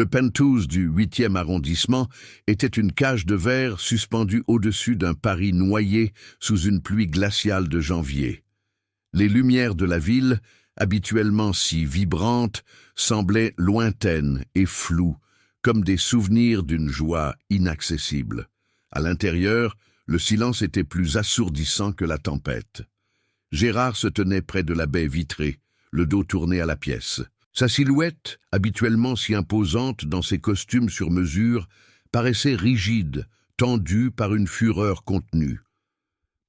Le penthouse du 8e arrondissement était une cage de verre suspendue au-dessus d'un Paris noyé sous une pluie glaciale de janvier. Les lumières de la ville, habituellement si vibrantes, semblaient lointaines et floues, comme des souvenirs d'une joie inaccessible. À l'intérieur, le silence était plus assourdissant que la tempête. Gérard se tenait près de la baie vitrée, le dos tourné à la pièce. Sa silhouette, habituellement si imposante dans ses costumes sur mesure, paraissait rigide, tendue par une fureur contenue.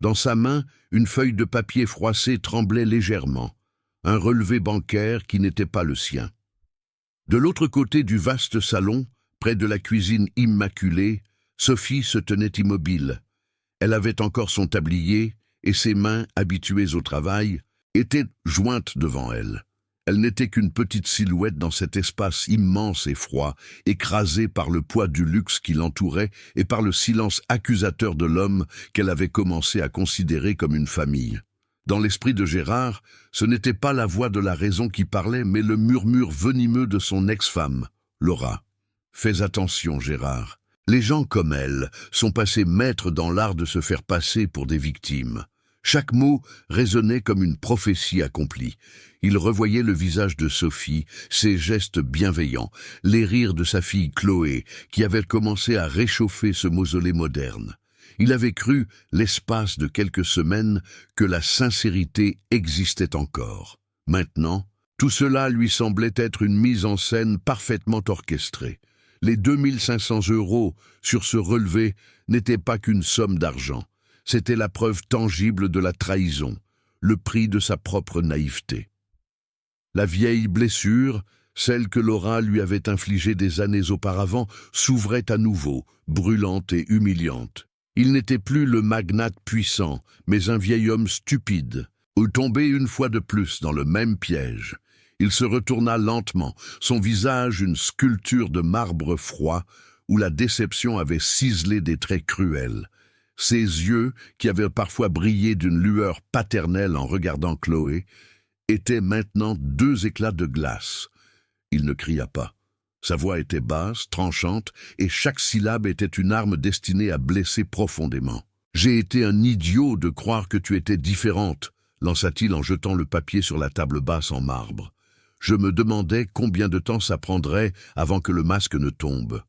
Dans sa main, une feuille de papier froissé tremblait légèrement, un relevé bancaire qui n'était pas le sien. De l'autre côté du vaste salon, près de la cuisine immaculée, Sophie se tenait immobile. Elle avait encore son tablier, et ses mains, habituées au travail, étaient jointes devant elle. Elle n'était qu'une petite silhouette dans cet espace immense et froid, écrasée par le poids du luxe qui l'entourait et par le silence accusateur de l'homme qu'elle avait commencé à considérer comme une famille. Dans l'esprit de Gérard, ce n'était pas la voix de la raison qui parlait, mais le murmure venimeux de son ex-femme, Laura. « Fais attention, Gérard. Les gens comme elle sont passés maîtres dans l'art de se faire passer pour des victimes. » Chaque mot résonnait comme une prophétie accomplie. Il revoyait le visage de Sophie, ses gestes bienveillants, les rires de sa fille Chloé, qui avait commencé à réchauffer ce mausolée moderne. Il avait cru, l'espace de quelques semaines, que la sincérité existait encore. Maintenant, tout cela lui semblait être une mise en scène parfaitement orchestrée. Les 2500 € sur ce relevé n'étaient pas qu'une somme d'argent. C'était la preuve tangible de la trahison, le prix de sa propre naïveté. La vieille blessure, celle que Laura lui avait infligée des années auparavant, s'ouvrait à nouveau, brûlante et humiliante. Il n'était plus le magnate puissant, mais un vieil homme stupide, tombé une fois de plus dans le même piège. Il se retourna lentement, son visage une sculpture de marbre froid, où la déception avait ciselé des traits cruels. Ses yeux, qui avaient parfois brillé d'une lueur paternelle en regardant Chloé, étaient maintenant deux éclats de glace. Il ne cria pas. Sa voix était basse, tranchante, et chaque syllabe était une arme destinée à blesser profondément. « J'ai été un idiot de croire que tu étais différente », lança-t-il en jetant le papier sur la table basse en marbre. Je me demandais combien de temps ça prendrait avant que le masque ne tombe.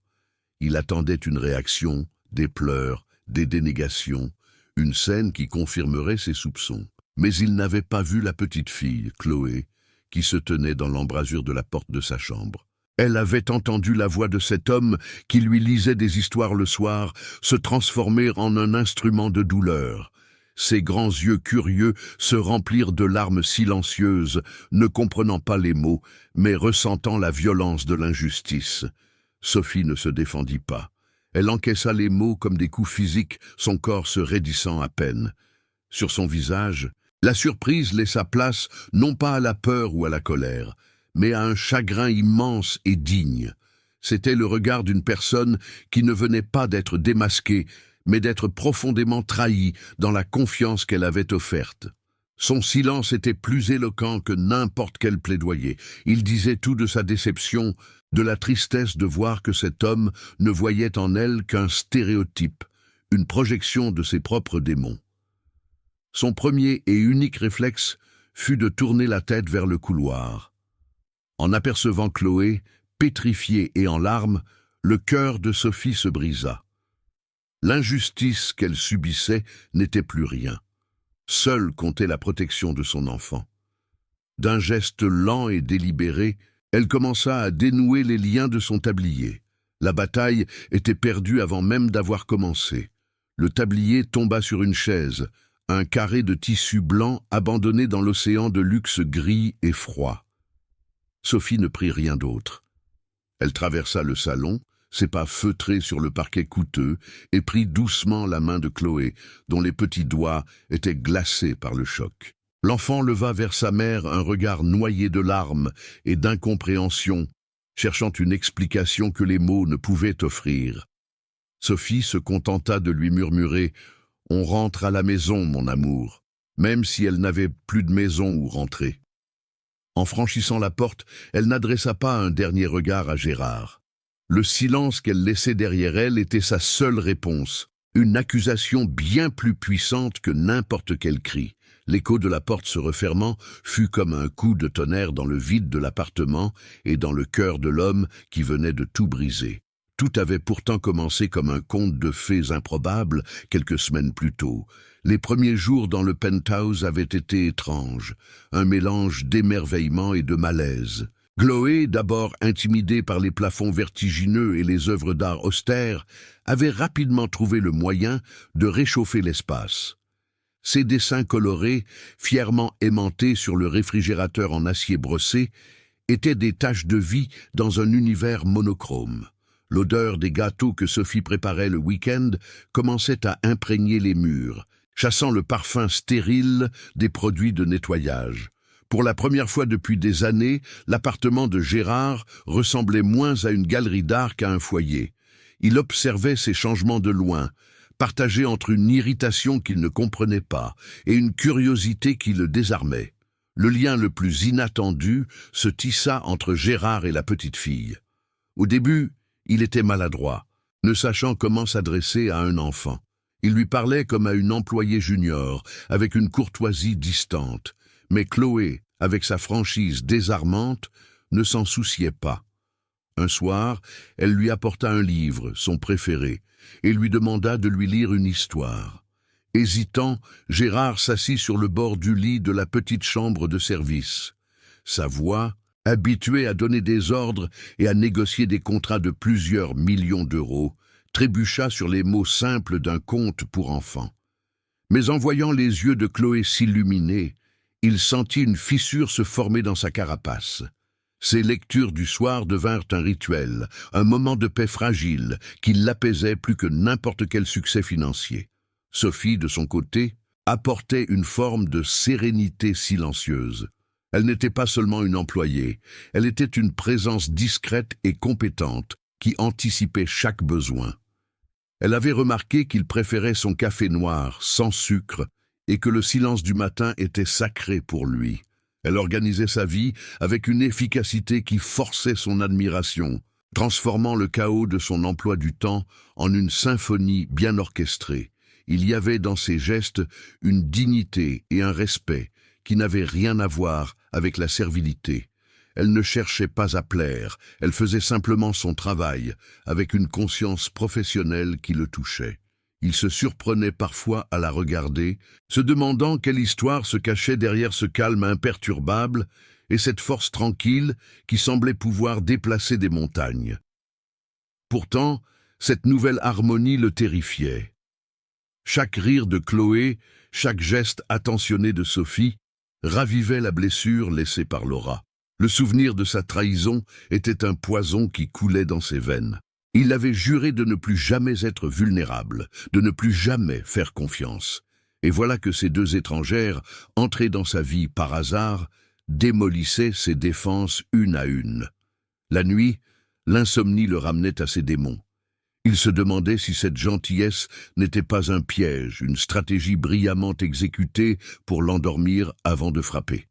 Il attendait une réaction, des pleurs, des dénégations, une scène qui confirmerait ses soupçons. Mais il n'avait pas vu la petite fille, Chloé, qui se tenait dans l'embrasure de la porte de sa chambre. Elle avait entendu la voix de cet homme qui lui lisait des histoires le soir se transformer en un instrument de douleur. Ses grands yeux curieux se remplirent de larmes silencieuses, ne comprenant pas les mots, mais ressentant la violence de l'injustice. Sophie ne se défendit pas. Elle encaissa les mots comme des coups physiques, son corps se raidissant à peine. Sur son visage, la surprise laissa place non pas à la peur ou à la colère, mais à un chagrin immense et digne. C'était le regard d'une personne qui ne venait pas d'être démasquée, mais d'être profondément trahie dans la confiance qu'elle avait offerte. Son silence était plus éloquent que n'importe quel plaidoyer. Il disait tout de sa déception, de la tristesse de voir que cet homme ne voyait en elle qu'un stéréotype, une projection de ses propres démons. Son premier et unique réflexe fut de tourner la tête vers le couloir. En apercevant Chloé, pétrifiée et en larmes, le cœur de Sophie se brisa. L'injustice qu'elle subissait n'était plus rien. Seule comptait la protection de son enfant. D'un geste lent et délibéré, elle commença à dénouer les liens de son tablier. La bataille était perdue avant même d'avoir commencé. Le tablier tomba sur une chaise, un carré de tissu blanc abandonné dans l'océan de luxe gris et froid. Sophie ne prit rien d'autre. Elle traversa le salon, ses pas feutrés sur le parquet coûteux, et prit doucement la main de Chloé, dont les petits doigts étaient glacés par le choc. L'enfant leva vers sa mère un regard noyé de larmes et d'incompréhension, cherchant une explication que les mots ne pouvaient offrir. Sophie se contenta de lui murmurer « On rentre à la maison, mon amour », même si elle n'avait plus de maison où rentrer. En franchissant la porte, elle n'adressa pas un dernier regard à Gérard. Le silence qu'elle laissait derrière elle était sa seule réponse, une accusation bien plus puissante que n'importe quel cri. L'écho de la porte se refermant fut comme un coup de tonnerre dans le vide de l'appartement et dans le cœur de l'homme qui venait de tout briser. Tout avait pourtant commencé comme un conte de fées improbable quelques semaines plus tôt. Les premiers jours dans le penthouse avaient été étranges, un mélange d'émerveillement et de malaise. Chloé, d'abord intimidée par les plafonds vertigineux et les œuvres d'art austères, avait rapidement trouvé le moyen de réchauffer l'espace. Ses dessins colorés, fièrement aimantés sur le réfrigérateur en acier brossé, étaient des taches de vie dans un univers monochrome. L'odeur des gâteaux que Sophie préparait le week-end commençait à imprégner les murs, chassant le parfum stérile des produits de nettoyage. Pour la première fois depuis des années, l'appartement de Gérard ressemblait moins à une galerie d'art qu'à un foyer. Il observait ces changements de loin, partagé entre une irritation qu'il ne comprenait pas et une curiosité qui le désarmait. Le lien le plus inattendu se tissa entre Gérard et la petite fille. Au début, il était maladroit, ne sachant comment s'adresser à un enfant. Il lui parlait comme à une employée junior, avec une courtoisie distante. Mais Chloé, avec sa franchise désarmante, ne s'en souciait pas. Un soir, elle lui apporta un livre, son préféré, et lui demanda de lui lire une histoire. Hésitant, Gérard s'assit sur le bord du lit de la petite chambre de service. Sa voix, habituée à donner des ordres et à négocier des contrats de plusieurs millions d'euros, trébucha sur les mots simples d'un conte pour enfants. Mais en voyant les yeux de Chloé s'illuminer, il sentit une fissure se former dans sa carapace. Ses lectures du soir devinrent un rituel, un moment de paix fragile qui l'apaisait plus que n'importe quel succès financier. Sophie, de son côté, apportait une forme de sérénité silencieuse. Elle n'était pas seulement une employée, elle était une présence discrète et compétente qui anticipait chaque besoin. Elle avait remarqué qu'il préférait son café noir, sans sucre, et que le silence du matin était sacré pour lui. Elle organisait sa vie avec une efficacité qui forçait son admiration, transformant le chaos de son emploi du temps en une symphonie bien orchestrée. Il y avait dans ses gestes une dignité et un respect qui n'avaient rien à voir avec la servilité. Elle ne cherchait pas à plaire, elle faisait simplement son travail, avec une conscience professionnelle qui le touchait. Il se surprenait parfois à la regarder, se demandant quelle histoire se cachait derrière ce calme imperturbable et cette force tranquille qui semblait pouvoir déplacer des montagnes. Pourtant, cette nouvelle harmonie le terrifiait. Chaque rire de Chloé, chaque geste attentionné de Sophie, ravivait la blessure laissée par Laura. Le souvenir de sa trahison était un poison qui coulait dans ses veines. Il avait juré de ne plus jamais être vulnérable, de ne plus jamais faire confiance. Et voilà que ces deux étrangères, entrées dans sa vie par hasard, démolissaient ses défenses une à une. La nuit, l'insomnie le ramenait à ses démons. Il se demandait si cette gentillesse n'était pas un piège, une stratégie brillamment exécutée pour l'endormir avant de frapper.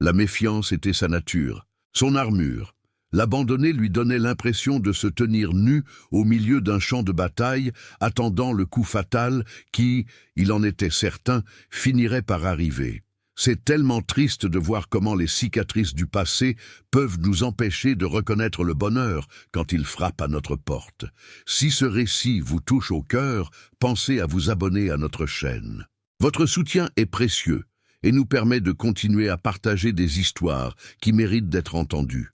La méfiance était sa nature, son armure. L'abandonner lui donnait l'impression de se tenir nu au milieu d'un champ de bataille, attendant le coup fatal qui, il en était certain, finirait par arriver. C'est tellement triste de voir comment les cicatrices du passé peuvent nous empêcher de reconnaître le bonheur quand il frappe à notre porte. Si ce récit vous touche au cœur, pensez à vous abonner à notre chaîne. Votre soutien est précieux et nous permet de continuer à partager des histoires qui méritent d'être entendues.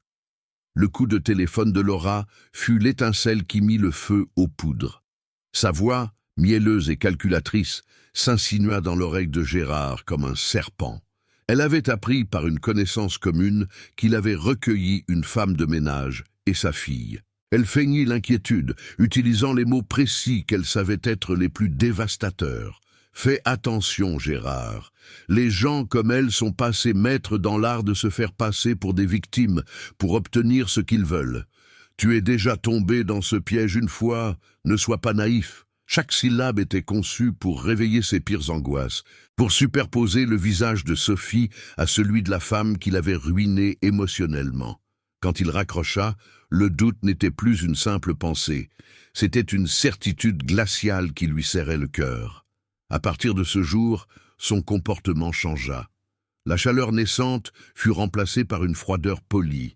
Le coup de téléphone de Laura fut l'étincelle qui mit le feu aux poudres. Sa voix, mielleuse et calculatrice, s'insinua dans l'oreille de Gérard comme un serpent. Elle avait appris par une connaissance commune qu'il avait recueilli une femme de ménage et sa fille. Elle feignit l'inquiétude, utilisant les mots précis qu'elle savait être les plus dévastateurs. « Fais attention, Gérard. Les gens comme elle sont passés maîtres dans l'art de se faire passer pour des victimes, pour obtenir ce qu'ils veulent. Tu es déjà tombé dans ce piège une fois, ne sois pas naïf. » Chaque syllabe était conçue pour réveiller ses pires angoisses, pour superposer le visage de Sophie à celui de la femme qui l'avait ruinée émotionnellement. Quand il raccrocha, le doute n'était plus une simple pensée, c'était une certitude glaciale qui lui serrait le cœur. À partir de ce jour, son comportement changea. La chaleur naissante fut remplacée par une froideur polie.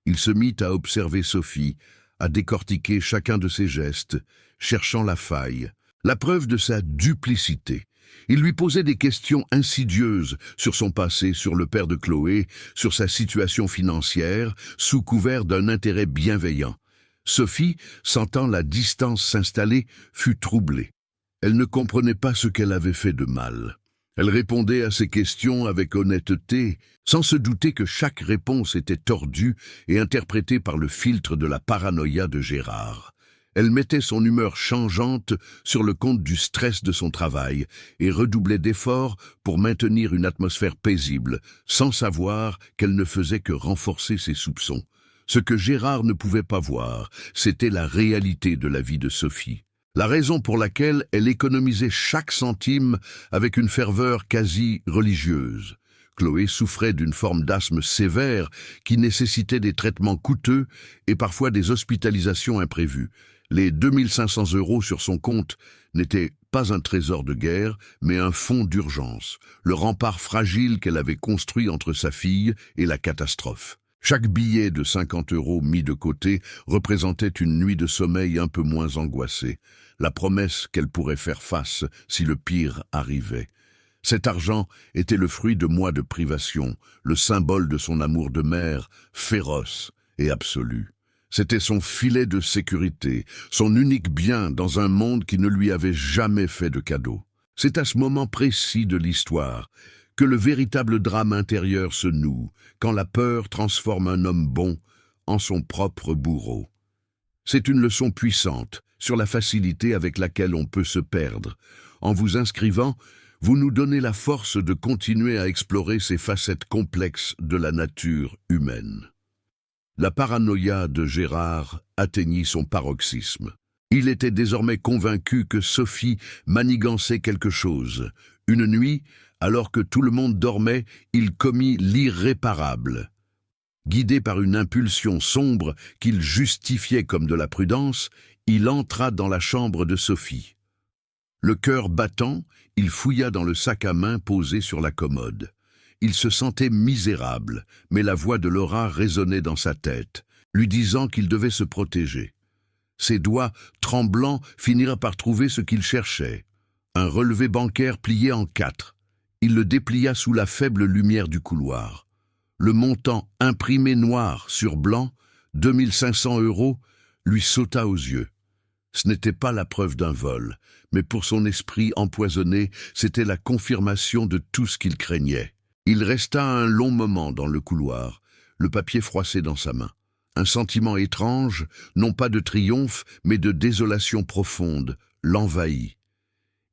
Il se mit à observer Sophie, à décortiquer chacun de ses gestes, cherchant la faille, la preuve de sa duplicité. Il lui posait des questions insidieuses sur son passé, sur le père de Chloé, sur sa situation financière, sous couvert d'un intérêt bienveillant. Sophie, sentant la distance s'installer, fut troublée. Elle ne comprenait pas ce qu'elle avait fait de mal. Elle répondait à ses questions avec honnêteté, sans se douter que chaque réponse était tordue et interprétée par le filtre de la paranoïa de Gérard. Elle mettait son humeur changeante sur le compte du stress de son travail et redoublait d'efforts pour maintenir une atmosphère paisible, sans savoir qu'elle ne faisait que renforcer ses soupçons. Ce que Gérard ne pouvait pas voir, c'était la réalité de la vie de Sophie. La raison pour laquelle elle économisait chaque centime avec une ferveur quasi religieuse. Chloé souffrait d'une forme d'asthme sévère qui nécessitait des traitements coûteux et parfois des hospitalisations imprévues. Les 2500 € sur son compte n'étaient pas un trésor de guerre, mais un fonds d'urgence, le rempart fragile qu'elle avait construit entre sa fille et la catastrophe. Chaque billet de 50 € mis de côté représentait une nuit de sommeil un peu moins angoissée, la promesse qu'elle pourrait faire face si le pire arrivait. Cet argent était le fruit de mois de privation, le symbole de son amour de mère, féroce et absolu. C'était son filet de sécurité, son unique bien dans un monde qui ne lui avait jamais fait de cadeau. C'est à ce moment précis de l'histoire que le véritable drame intérieur se noue, quand la peur transforme un homme bon en son propre bourreau. C'est une leçon puissante sur la facilité avec laquelle on peut se perdre. En vous inscrivant, vous nous donnez la force de continuer à explorer ces facettes complexes de la nature humaine. La paranoïa de Gérard atteignit son paroxysme. Il était désormais convaincu que Sophie manigançait quelque chose. Une nuit, alors que tout le monde dormait, il commit l'irréparable. Guidé par une impulsion sombre qu'il justifiait comme de la prudence, il entra dans la chambre de Sophie. Le cœur battant, il fouilla dans le sac à main posé sur la commode. Il se sentait misérable, mais la voix de Laura résonnait dans sa tête, lui disant qu'il devait se protéger. Ses doigts, tremblants, finirent par trouver ce qu'il cherchait. Un relevé bancaire plié en 4. Il le déplia sous la faible lumière du couloir. Le montant imprimé noir sur blanc, 2500 €, lui sauta aux yeux. Ce n'était pas la preuve d'un vol, mais pour son esprit empoisonné, c'était la confirmation de tout ce qu'il craignait. Il resta un long moment dans le couloir, le papier froissé dans sa main. Un sentiment étrange, non pas de triomphe, mais de désolation profonde, l'envahit.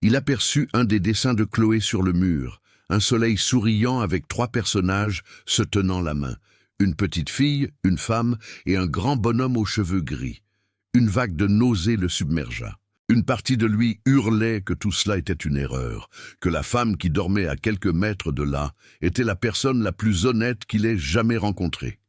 Il aperçut un des dessins de Chloé sur le mur, un soleil souriant avec 3 personnages se tenant la main, une petite fille, une femme et un grand bonhomme aux cheveux gris. Une vague de nausée le submergea. Une partie de lui hurlait que tout cela était une erreur, que la femme qui dormait à quelques mètres de là était la personne la plus honnête qu'il ait jamais rencontrée.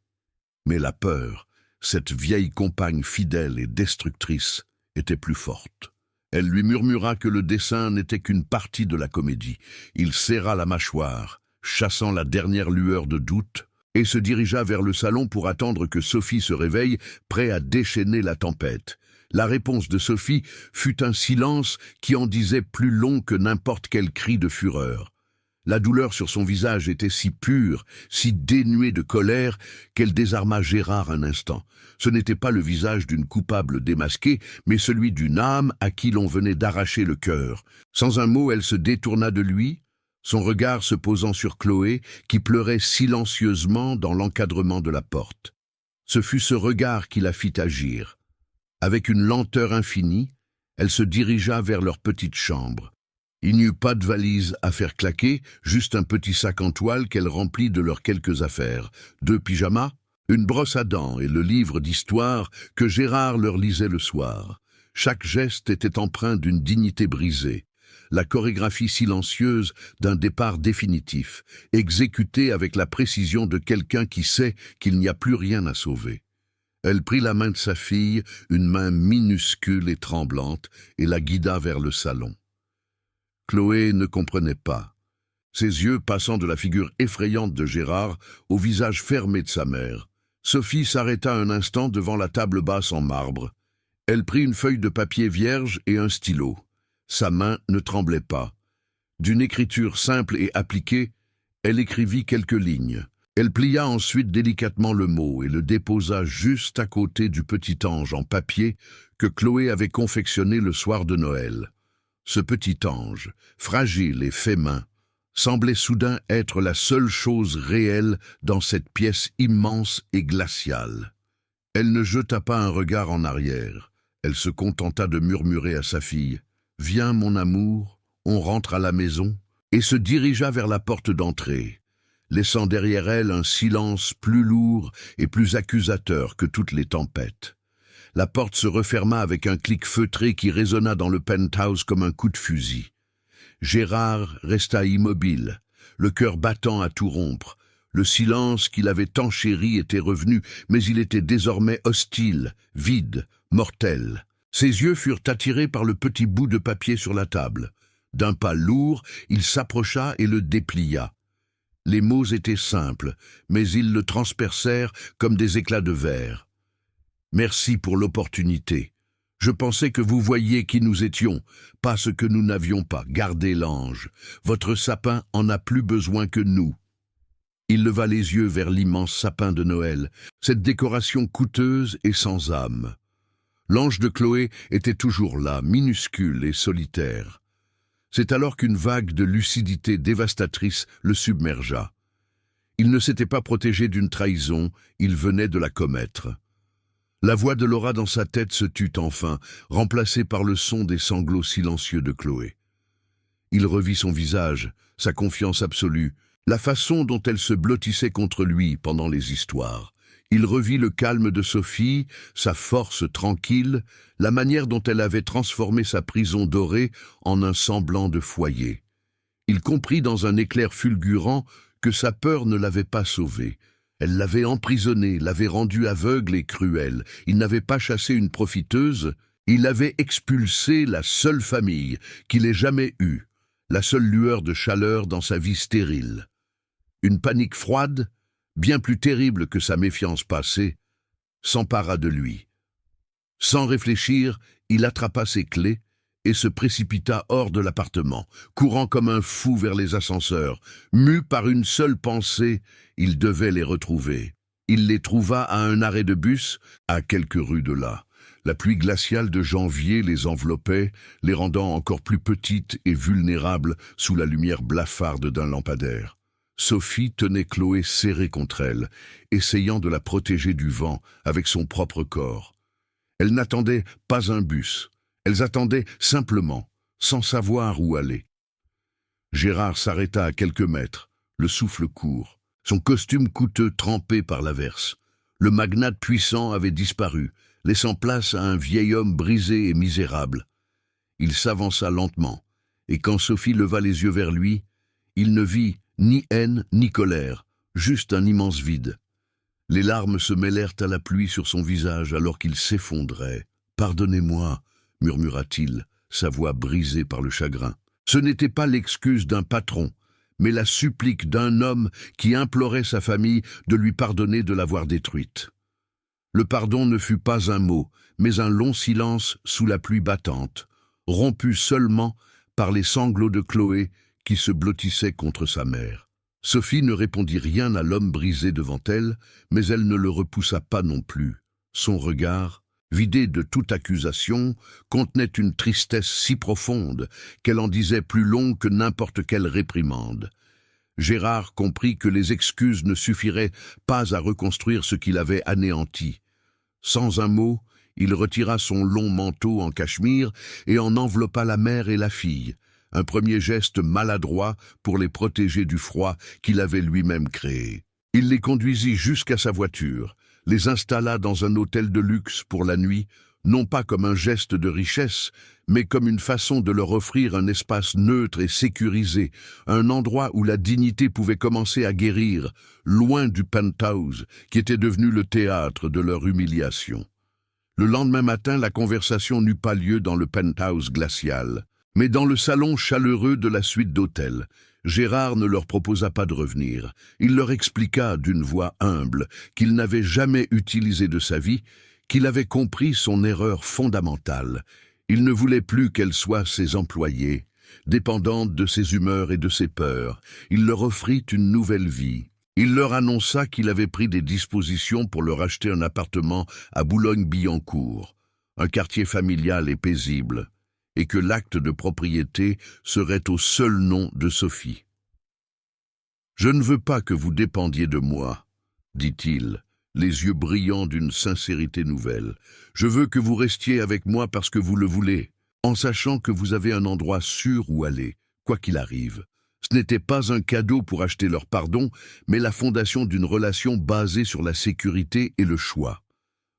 Mais la peur, cette vieille compagne fidèle et destructrice, était plus forte. Elle lui murmura que le dessin n'était qu'une partie de la comédie. Il serra la mâchoire, chassant la dernière lueur de doute, et se dirigea vers le salon pour attendre que Sophie se réveille, prêt à déchaîner la tempête. La réponse de Sophie fut un silence qui en disait plus long que n'importe quel cri de fureur. La douleur sur son visage était si pure, si dénuée de colère, qu'elle désarma Gérard un instant. Ce n'était pas le visage d'une coupable démasquée, mais celui d'une âme à qui l'on venait d'arracher le cœur. Sans un mot, elle se détourna de lui, son regard se posant sur Chloé, qui pleurait silencieusement dans l'encadrement de la porte. Ce fut ce regard qui la fit agir. Avec une lenteur infinie, elle se dirigea vers leur petite chambre. Il n'y eut pas de valise à faire claquer, juste un petit sac en toile qu'elle remplit de leurs quelques affaires. 2 pyjamas, une brosse à dents et le livre d'histoire que Gérard leur lisait le soir. Chaque geste était empreint d'une dignité brisée. la chorégraphie silencieuse d'un départ définitif, exécutée avec la précision de quelqu'un qui sait qu'il n'y a plus rien à sauver. Elle prit la main de sa fille, une main minuscule et tremblante, et la guida vers le salon. Chloé ne comprenait pas. Ses yeux passant de la figure effrayante de Gérard au visage fermé de sa mère. Sophie s'arrêta un instant devant la table basse en marbre. Elle prit une feuille de papier vierge et un stylo. Sa main ne tremblait pas. D'une écriture simple et appliquée, elle écrivit quelques lignes. Elle plia ensuite délicatement le mot et le déposa juste à côté du petit ange en papier que Chloé avait confectionné le soir de Noël. Ce petit ange, fragile et fait main, semblait soudain être la seule chose réelle dans cette pièce immense et glaciale. Elle ne jeta pas un regard en arrière. Elle se contenta de murmurer à sa fille « Viens, mon amour, on rentre à la maison » et se dirigea vers la porte d'entrée, laissant derrière elle un silence plus lourd et plus accusateur que toutes les tempêtes. La porte se referma avec un clic feutré qui résonna dans le penthouse comme un coup de fusil. Gérard resta immobile, le cœur battant à tout rompre. Le silence qu'il avait tant chéri était revenu, mais il était désormais hostile, vide, mortel. Ses yeux furent attirés par le petit bout de papier sur la table. D'un pas lourd, il s'approcha et le déplia. Les mots étaient simples, mais ils le transpercèrent comme des éclats de verre. « Merci pour l'opportunité. Je pensais que vous voyiez qui nous étions, pas ce que nous n'avions pas. Gardez l'ange. Votre sapin en a plus besoin que nous. » Il leva les yeux vers l'immense sapin de Noël, cette décoration coûteuse et sans âme. L'ange de Chloé était toujours là, minuscule et solitaire. C'est alors qu'une vague de lucidité dévastatrice le submergea. Il ne s'était pas protégé d'une trahison, il venait de la commettre. La voix de Laura dans sa tête se tut enfin, remplacée par le son des sanglots silencieux de Chloé. Il revit son visage, sa confiance absolue, la façon dont elle se blottissait contre lui pendant les histoires. Il revit le calme de Sophie, sa force tranquille, la manière dont elle avait transformé sa prison dorée en un semblant de foyer. Il comprit dans un éclair fulgurant que sa peur ne l'avait pas sauvé. Elle l'avait emprisonné, l'avait rendu aveugle et cruel. Il n'avait pas chassé une profiteuse, il avait expulsé la seule famille qu'il ait jamais eue, la seule lueur de chaleur dans sa vie stérile. Une panique froide, bien plus terrible que sa méfiance passée, s'empara de lui. Sans réfléchir, il attrapa ses clés et se précipita hors de l'appartement, courant comme un fou vers les ascenseurs. Mu par une seule pensée, il devait les retrouver. Il les trouva à un arrêt de bus, à quelques rues de là. La pluie glaciale de janvier les enveloppait, les rendant encore plus petites et vulnérables sous la lumière blafarde d'un lampadaire. Sophie tenait Chloé serrée contre elle, essayant de la protéger du vent avec son propre corps. Elles n'attendaient pas un bus. Elles attendaient simplement, sans savoir où aller. Gérard s'arrêta à quelques mètres, le souffle court, son costume coûteux trempé par l'averse. Le magnate puissant avait disparu, laissant place à un vieil homme brisé et misérable. Il s'avança lentement, et quand Sophie leva les yeux vers lui, il ne vit ni haine ni colère, juste un immense vide. Les larmes se mêlèrent à la pluie sur son visage alors qu'il s'effondrait. « Pardonnez-moi » murmura-t-il, sa voix brisée par le chagrin. Ce n'était pas l'excuse d'un patron, mais la supplique d'un homme qui implorait sa famille de lui pardonner de l'avoir détruite. Le pardon ne fut pas un mot, mais un long silence sous la pluie battante, rompu seulement par les sanglots de Chloé qui se blottissaient contre sa mère. Sophie ne répondit rien à l'homme brisé devant elle, mais elle ne le repoussa pas non plus. Son regard, vidé de toute accusation, contenait une tristesse si profonde qu'elle en disait plus long que n'importe quelle réprimande. Gérard comprit que les excuses ne suffiraient pas à reconstruire ce qu'il avait anéanti. Sans un mot, il retira son long manteau en cachemire et en enveloppa la mère et la fille, un premier geste maladroit pour les protéger du froid qu'il avait lui-même créé. Il les conduisit jusqu'à sa voiture, les installa dans un hôtel de luxe pour la nuit, non pas comme un geste de richesse, mais comme une façon de leur offrir un espace neutre et sécurisé, un endroit où la dignité pouvait commencer à guérir, loin du penthouse qui était devenu le théâtre de leur humiliation. Le lendemain matin, la conversation n'eut pas lieu dans le penthouse glacial, mais dans le salon chaleureux de la suite d'hôtel. Gérard ne leur proposa pas de revenir. Il leur expliqua d'une voix humble qu'il n'avait jamais utilisé de sa vie, qu'il avait compris son erreur fondamentale. Il ne voulait plus qu'elles soient ses employées, dépendantes de ses humeurs et de ses peurs. Il leur offrit une nouvelle vie. Il leur annonça qu'il avait pris des dispositions pour leur acheter un appartement à Boulogne-Billancourt, un quartier familial et paisible, et que l'acte de propriété serait au seul nom de Sophie. « Je ne veux pas que vous dépendiez de moi, dit-il, les yeux brillants d'une sincérité nouvelle. Je veux que vous restiez avec moi parce que vous le voulez, en sachant que vous avez un endroit sûr où aller, quoi qu'il arrive. Ce n'était pas un cadeau pour acheter leur pardon, mais la fondation d'une relation basée sur la sécurité et le choix.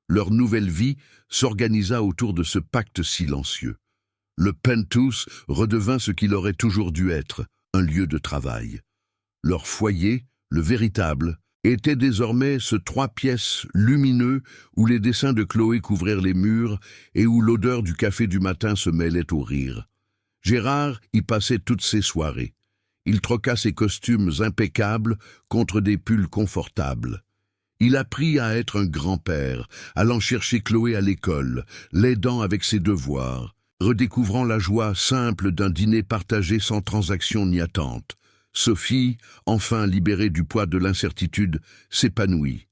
Leur nouvelle vie s'organisa autour de ce pacte silencieux. Le penthouse redevint ce qu'il aurait toujours dû être, un lieu de travail. Leur foyer, le véritable, était désormais ce 3 pièces lumineux où les dessins de Chloé couvrirent les murs et où l'odeur du café du matin se mêlait au rire. Gérard y passait toutes ses soirées. Il troqua ses costumes impeccables contre des pulls confortables. Il apprit à être un grand-père, allant chercher Chloé à l'école, l'aidant avec ses devoirs, redécouvrant la joie simple d'un dîner partagé sans transaction ni attente. Sophie, enfin libérée du poids de l'incertitude, s'épanouit.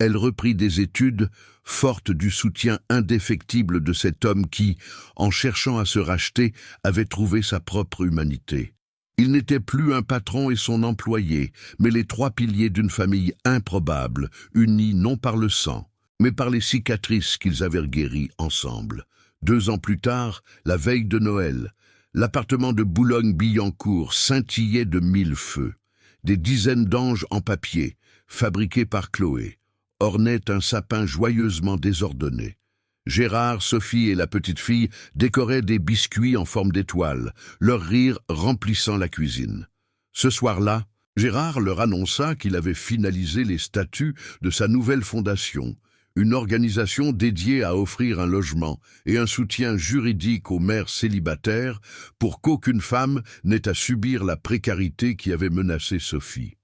Elle reprit des études, forte du soutien indéfectible de cet homme qui, en cherchant à se racheter, avait trouvé sa propre humanité. Il n'était plus un patron et son employé, mais les 3 piliers d'une famille improbable, unis non par le sang, mais par les cicatrices qu'ils avaient guéries ensemble. 2 ans plus tard, la veille de Noël, l'appartement de Boulogne-Billancourt scintillait de 1000 feux. Des dizaines d'anges en papier, fabriqués par Chloé, ornaient un sapin joyeusement désordonné. Gérard, Sophie et la petite fille décoraient des biscuits en forme d'étoiles, leur rire remplissant la cuisine. Ce soir-là, Gérard leur annonça qu'il avait finalisé les statuts de sa nouvelle fondation, une organisation dédiée à offrir un logement et un soutien juridique aux mères célibataires pour qu'aucune femme n'ait à subir la précarité qui avait menacé Sophie.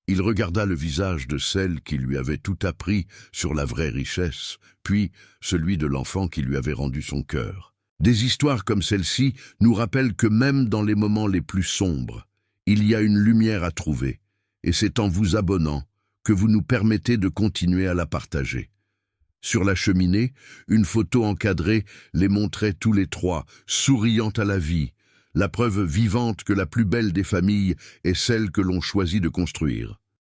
Il regarda le visage de celle qui lui avait tout appris sur la vraie richesse, puis celui de l'enfant qui lui avait rendu son cœur. Des histoires comme celle-ci nous rappellent que même dans les moments les plus sombres, il y a une lumière à trouver, et c'est en vous abonnant que vous nous permettez de continuer à la partager. Sur la cheminée, une photo encadrée les montrait tous les 3, souriant à la vie, la preuve vivante que la plus belle des familles est celle que l'on choisit de construire.